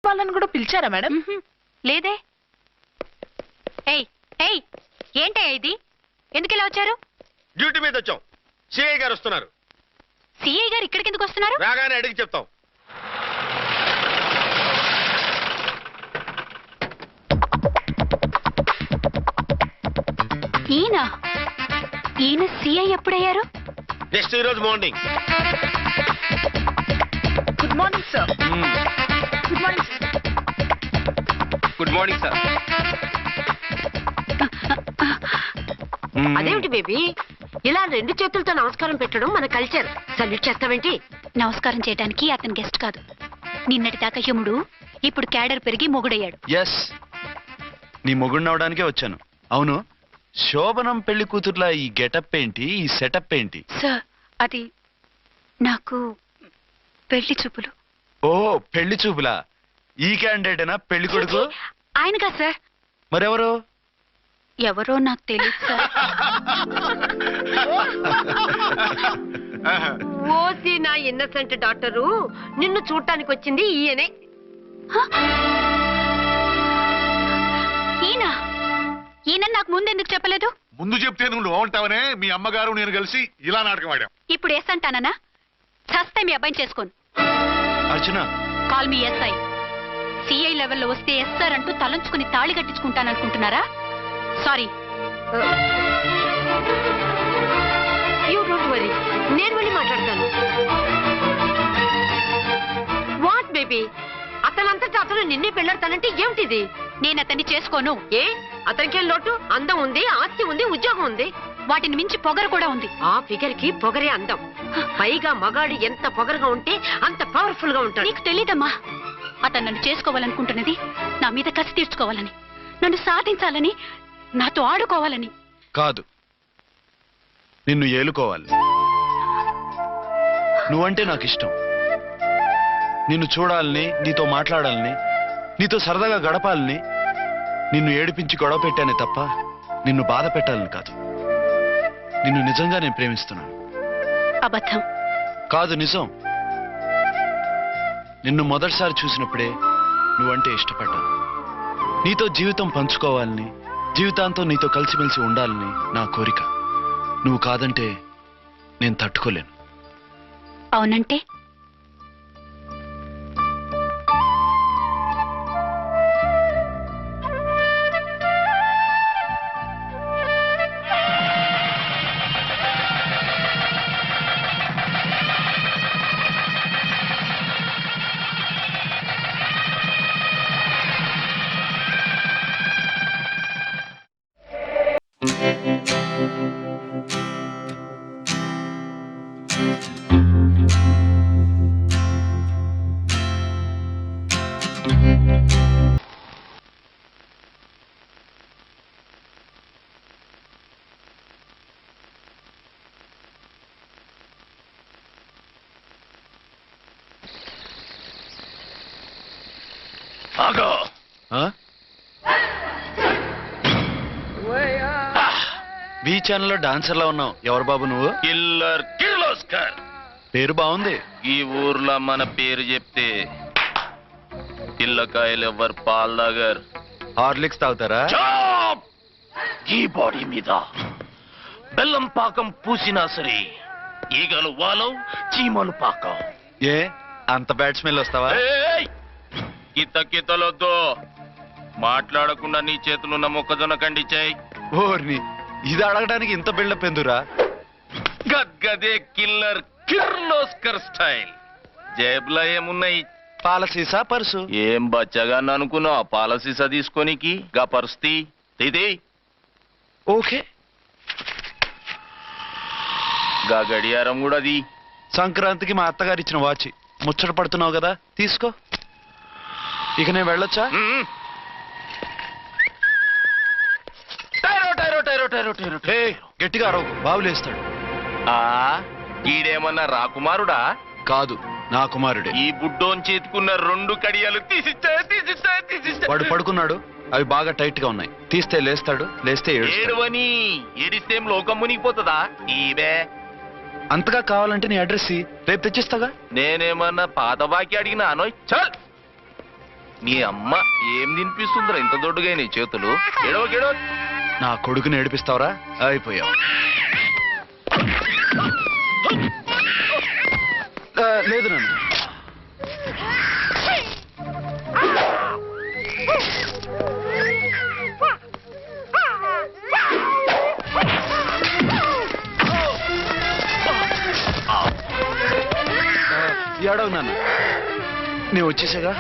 వాళ్ళని కూడా పిలిచారా మేడం? లేదే. ఏయ్ ఏయ్, ఏంటయ్యా ఇది? ఎందుకు ఇలా వచ్చారు? డ్యూటీ మీద వచ్చాం. సిఐ గారు వస్తున్నారు. సిఐ గారు ఇక్కడికి ఎందుకు వస్తున్నారు? రాగానే అడిగి చెప్తాం. ఈయన సిఐ ఎప్పుడయ్యారు? నెక్స్ట్ ఈ రోజు morning. Good morning sir. Good morning sir. Good morning sir. అదేమిటి బేబీ, ఇలా 2 చేతులతో నమస్కారం పెట్టడం మన కల్చర్. సల్యూట్ చేస్తావేంటి? నమస్కారం చేయడానికి అతను గెస్ట్ కాదు. నిన్నటి దాకా యముడు, ఇప్పుడు క్యాడర్ పెరిగి మొగుడయ్యాడు. ఎస్, నీ మొగుడినవడానికే వచ్చాను. అవును, శోభనం పెళ్లి కూతుర్లా ఈ గెటప్ ఏంటి, ఈ సెటప్ ఏంటి? సార్, అది నాకు పెళ్లి చూపులు. ఓ, పెళ్లి చూపులా? ఈ క్యాండిడేటేనా పెళ్లి కొడుకు? ఆయనగా సార్. మరెవరు? ఎవరో నాకు తెలియదు సార్. ఓసి నా ఇన్నసెంట్ డాక్టరు, నిన్ను చూడటానికి వచ్చింది ఈయనే. ఈయన నాకు ముందు ఎందుకు చెప్పలేదు? ముందు చెప్తే నువ్వు బాగుంటావనే మీ అమ్మగారు నేను కలిసి ఇలా నాటకం ఆడాం. ఇప్పుడు ఎస్ అంటానా? చస్తే మీ అబ్బాయిని చేసుకోను. అర్చన, కాల్ మీ ఎస్ఐ. సిఐ లెవెల్లో వస్తే ఎస్ఆర్ అంటూ తలంచుకుని తాళి కట్టించుకుంటాననుకుంటున్నారా? సారీ. యూ డోంట్ వరీ, నేను వెళ్ళి మాట్లాడతాను. వాట్ బేబీ, అతనంతటా అతను నిన్నే పెళ్ళాడతానంటే ఏమిటిది? నేను అతన్ని చేసుకోను. ఏ, అతనికేం లోటు? అందం ఉంది, ఆస్తి ఉంది, ఉద్యోగం ఉంది. వాటిని మించి పొగరు కూడా ఉంది. ఆ ఫిగర్ కి పొగరే అందం. పైగా మగాడు ఎంత పొగరుగా ఉంటే అంత పవర్ఫుల్ గా ఉంటాడు. నీకు తెలీదమ్మా, అతను నన్ను చేసుకోవాలనుకుంటున్నది నా మీద కసి తీర్చుకోవాలని, నన్ను సాధించాలని, నాతో ఆడుకోవాలని కాదు, నిన్ను ఏలుకోవాలి. నువ్వంటే నాకు ఇష్టం. నిన్ను చూడాలని, నీతో మాట్లాడాలని, నీతో సరదాగా గడపాలని, నిన్ను ఏడిపించి గొడవ పెట్టానే తప్ప నిన్ను బాధ పెట్టాలని కాదు. నిన్ను నిజంగా నేను ప్రేమిస్తున్నాను. అబద్ధం కాదు, నిజం. నిన్ను మొదటిసారి చూసినప్పుడే నువ్వంటే ఇష్టపడ్డాను. నీతో జీవితం పంచుకోవాలని, జీవితాంతం నీతో కలిసిమెలిసి ఉండాలని నా కోరిక. నువ్వు కాదంటే నేను తట్టుకోలేను. అవునంటే? బీ ఛానల్లో డాన్సర్లా ఉన్నావు. ఎవరు బాబు నువ్వు? కిల్లర్ కిర్లోస్కర్. పేరు బాగుంది. ఈ ఊర్లో మన పేరు చెప్తే పిల్లకాయలు ఎవరు పాల్ దగ్గర హార్లిక్స్ తాగుతారా? ఈ బాడీ మీద బెల్లం పాకం పూసినా సరే ఈగలు వాలం, చీమలు పాకం. ఏ అంత బ్యాడ్ స్మెల్ వస్తావా? కితలొద్దు. మాట్లాడకుండా నీ చేతులున్న మొక్కజొన్న కండిచాయి. ఓర్ని, ఇది అడగడానికి ఇంత బిల్డప్ ఎందురా? గద్గదే కిల్లర్ కిర్లోస్కర్ స్టైల్. జేబులో ఏమున్నాయి? పాల సీసా, పర్సు. ఏం బచ్చగా అనుకున్నావు? పాల సీసా తీసుకోనికి గా పరిస్థితి ఇది. ఓకే, గా గడియారం కూడా అది. సంక్రాంతికి మా అత్తగారు ఇచ్చిన వాచ్. ముచ్చట పడుతున్నావు కదా, తీసుకో. ఇక నేను వెళ్ళొచ్చా? గట్టిగా అరవకు, బాబులేస్తాడు. ఈడేమన్నా రాకుమారుడా? కాదు, నా కుమారుడే. ఈ బుడ్డోన్ చేతుకున్న 2 కడియాలు తీసిచ్చా. వాడు పడుకున్నాడు, అవి బాగా టైట్ గా ఉన్నాయి. తీస్తే లేస్తాడు, లేస్తే ఏడువని. ఏడిస్తే లోకం మునిగిపోతుందా? ఈబే అంతగా కావాలంటే నీ అడ్రస్ రేపు తెచ్చిస్తాగా. నేనేమన్నా పాత బాకి అడిగినా అనోయ్. చల్ నీ అమ్మ ఏం తినిపిస్తుందిరా ఇంత దొడ్డుగా నీ చేతులు? ఎడవకెడవ. నా కొడుకుని ఏడిపిస్తావరా? అయిపోయావు. లేదు నన్ను. ఏడవు నాన్న, నేను వచ్చేసాగా.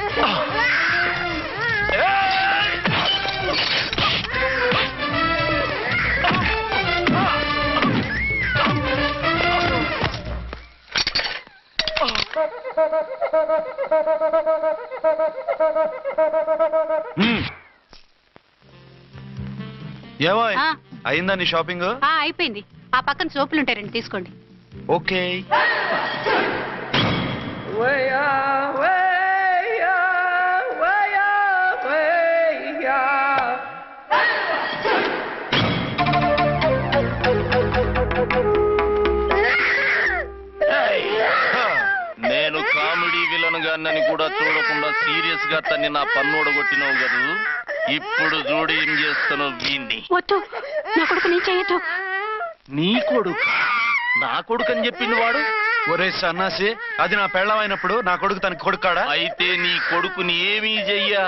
ఏమో అయిందా నీ షాపింగ్? అయిపోయింది. ఆ పక్కన సోపులు ఉంటాయి, రండి తీసుకోండి. ఓకే. నేను కామెడీ విలన్ గాన్నని కూడా చూడకుండా సీరియస్ గా తన్ని నా పన్నుడు కొట్టినావు కదా, ఇప్పుడు చూడు ఏం చేస్తున్నావు వీణ్ణి. వద్దు, నా కొడుకు నేను చేయొద్దు. నీ కొడుకు? నా కొడుకు అని చెప్పింది వాడు. ఒరే సన్నాసి, అది నా పెళ్ళం అయినప్పుడు నా కొడుకు తనకి కొడుకాడా? అయితే నీ కొడుకుని ఏమీ చెయ్యా,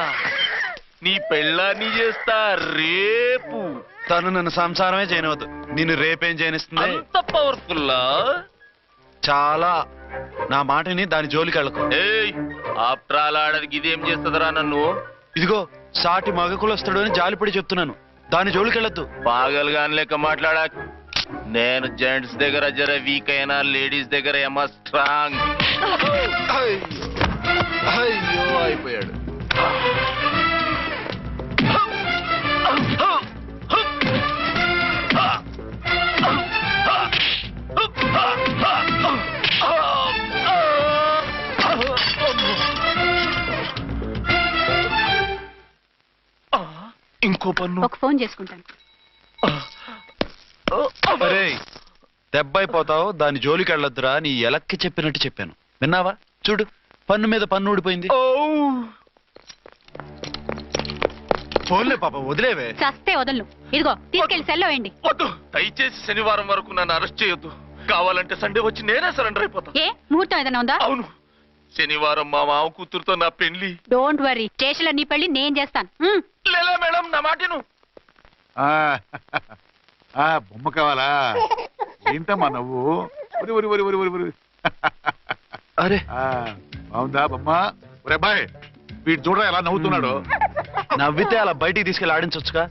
నీ పెళ్ళాన్ని చేస్తా రేపు. తను నన్ను సంసారమే చేయనవద్దు, నిన్ను రేపేం చేయనిస్తుంది? అంత పవర్ఫుల్లా? చాలా. నా మాటని దాని జోలికి వెళ్ళకు. ఏయ్, ఆఫ్టర్ ఆల్ ఆడదికి ఇదేం చేస్తుందిరా నన్ను? ఇదిగో సాటి మగకులు వస్తాడు అని జాలిపడి చెప్తున్నాను, దాని జోలికి వెళ్ళొద్దు. పాగలుగాని లెక్క మాట్లాడా. నేను జెంట్స్ దగ్గర జర వీక్ అయినా లేడీస్ దగ్గర ఏమో స్ట్రాంగ్. అయ్యో అయిపోయాడు. ఇంకో పన్ను. ఒక ఫోన్ చేసుకుంటాను. అరే దెబ్బైపోతావు, దాని జోలికి వెళ్ళొద్దురా, నీ ఎలక్కి చెప్పినట్టు చెప్పాను, విన్నావా? చూడు, పన్ను మీద పన్ను ఊడిపోయింది. ఫోన్లే పాప, వదిలేవే. చస్తే వదలను. ఇదిగో తీసుకెళ్లి సెల్లో వేయండి. వద్దు, దయచేసి శనివారం వరకు నన్ను అరెస్ట్ చేయొద్దు. కావాలంటే సండే వచ్చి నేనే సరెండర్ అయిపోతా. ఏ ముహూర్తం ఏదైనా ఉందా? అవును, శనివారం మా మామ కూతురుతో నా పెళ్లి. డోంట్ వరీ, స్టేషన్ లో నీ పెళ్లి నేను చేస్తాను. లేలా మేడం, నా మాటను. బొమ్మ కావాలా? ఏంటమ్మా నవ్వు? ఒరి ఒరి ఒరి ఒరి ఒరి ఒరి. అరే బాగుందా బొమ్మ? ఒరే అబ్బాయి, వీడు చూడరా ఎలా నవ్వుతున్నాడు. నవ్వితే అలా బయటికి తీసుకెళ్ళి ఆడించొచ్చుగా.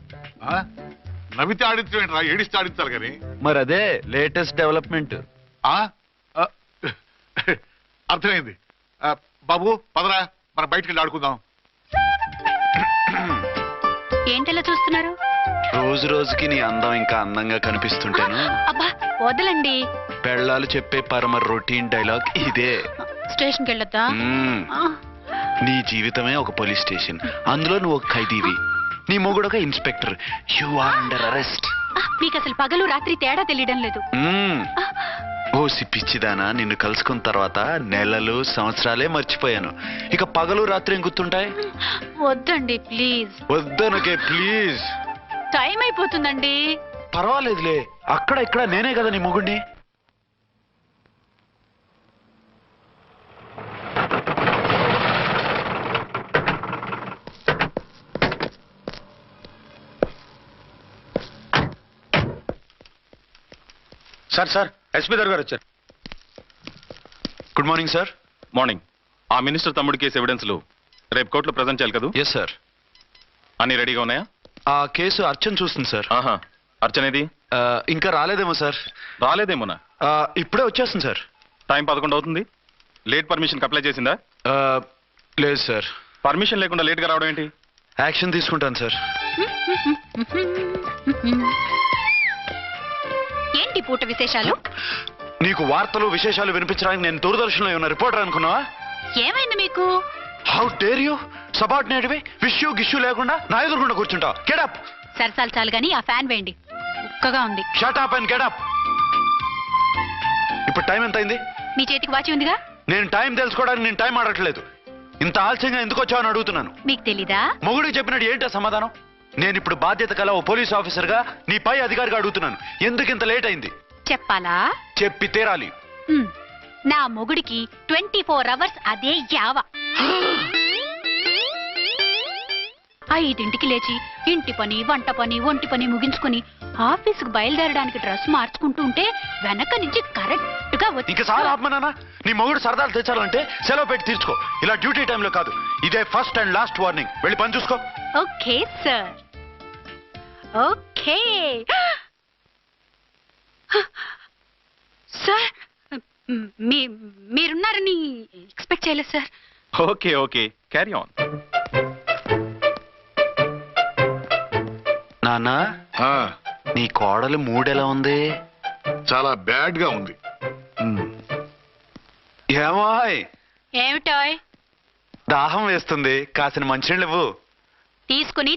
నవ్వితే ఆడించడం ఏంట్రా, ఏడిస్తే ఆడించాలి కానీ. మరి అదే లేటెస్ట్ డెవలప్మెంట్. అర్థమైంది. బాబు పదరా, మనం బయటికి వెళ్ళి ఆడుకుందాం. ఏంటలా చూస్తున్నారు? రోజు రోజుకి నీ అందం ఇంకా అందంగా కనిపిస్తుంటేను. అబ్బా వదలండి. పెళ్ళాలు చెప్పే పరమ రొటీన్ డైలాగ్ ఇదే. స్టేషన్కి వెళ్ళొద్దా? నీ జీవితమే ఒక పోలీస్ స్టేషన్, అందులో నువ్వు ఒక ఖైదీవి, నీ మొగుడు ఒక inspector. You are under arrest. మీకు అసలు పగలు రాత్రి తేడా తెలియడం లేదు. ఓ సిప్పిచ్చిదానా, నిన్ను కలుసుకున్న తర్వాత నెలలు సంవత్సరాలే మర్చిపోయాను. ఇక పగలు రాత్రి ఏం గుర్తుంటాయి? వద్దండి ప్లీజ్. వద్దనకే ప్లీజ్. టైం అయిపోతుందండి. పర్వాలేదులే, అక్కడ ఇక్కడ నేనే కదా నీ మొగుడిని. సార్ సార్, ఎస్పీ గారు వచ్చారు. Good morning sir. మార్నింగ్. ఆ మినిస్టర్ తమ్ముడి కేసు ఎవిడెన్స్లు రేపు కోర్టులో ప్రజెంట్ చేయాలి కదా? Yes sir. అన్ని రెడీగా ఉన్నాయా? ఆ కేసు అర్చన చూస్తుంది సార్. ఆహా, అర్చనేది? ఇంకా రాలేదేమో సార్. రాలేదేమోనా? ఇప్పుడే వచ్చేస్తుంది సార్. టైం 11 అవుతుంది. లేట్ పర్మిషన్ అప్లై చేసిందా? లేదు సార్. పర్మిషన్ లేకుండా లేట్గా రావడం ఏంటి? యాక్షన్ తీసుకుంటాను సార్. ఏంటి పూట విశేషాలు? నీకు వార్తలు విశేషాలు వినిపించడానికి నేను దూరదర్శన్లో ఉన్న రిపోర్టర్ అనుకున్నావా? ఏమైంది మీకు? How dare you! సబార్డినేట్వి విష్యూ గిష్యూ లేకుండా నా ఎదురుకుండా కూర్చుంటావు. Get up. సరసాలు చాలు గానీ ఆ ఫ్యాన్ వేయండి, ఉక్కగా ఉంది. Shut up and get up. ఇప్పుడు టైం ఎంత అయింది? మీ చేతికి వాచి ఉందిగా. నేను టైం తెలుసుకోవడానికి నేను టైం ఆడట్లేదు. ఇంత ఆలస్యంగా ఎందుకు వచ్చావని అడుగుతున్నాను. మీకు తెలీదా? మొగుడికి చెప్పినట్టు ఏంటో సమాధానం? నేను ఇప్పుడు బాధ్యత కల ఓ పోలీస్ ఆఫీసర్ గా నీ పై అధికారిగా అడుగుతున్నాను. ఎందుకు ఇంత లేట్ అయింది? చెప్పాలా? చెప్పి తీరాలి. నా మొగుడికి 24 hours అదే యావ. 5ంటికి లేచి ఇంటి పని, వంట పని, ఒంటి పని ముగించుకుని ఆఫీసుకు బయలుదేరడానికి డ్రెస్ మార్చుకుంటూ ఉంటే వెనక నుంచి కరెక్ట్ గా ఇంకా చాలా ఆత్మనానా. నీ మొగుడు సరదాలు తెచ్చాలంటే సెలవు పెట్టి తీర్చుకో. ఇలా డ్యూటీ టైంలో కాదు. ఇదే ఫస్ట్ అండ్ లాస్ట్ వార్నింగ్. వెళ్ళి పని చూసుకో. Okay sir, okay sir. మీరున్నారని ఎక్స్పెక్ట్ చేయలేదు సార్. Okay okay, carry on. నానా, ఆ, నీ కోడలు మూడెలా ఉంది? చాలా బ్యాడ్ గా ఉంది. ఏమాయ్, ఏమిటోయ్? దాహం వేస్తుంది, కాసిన మంచినీళ్ళు ఇవ్వు. తీసుకుని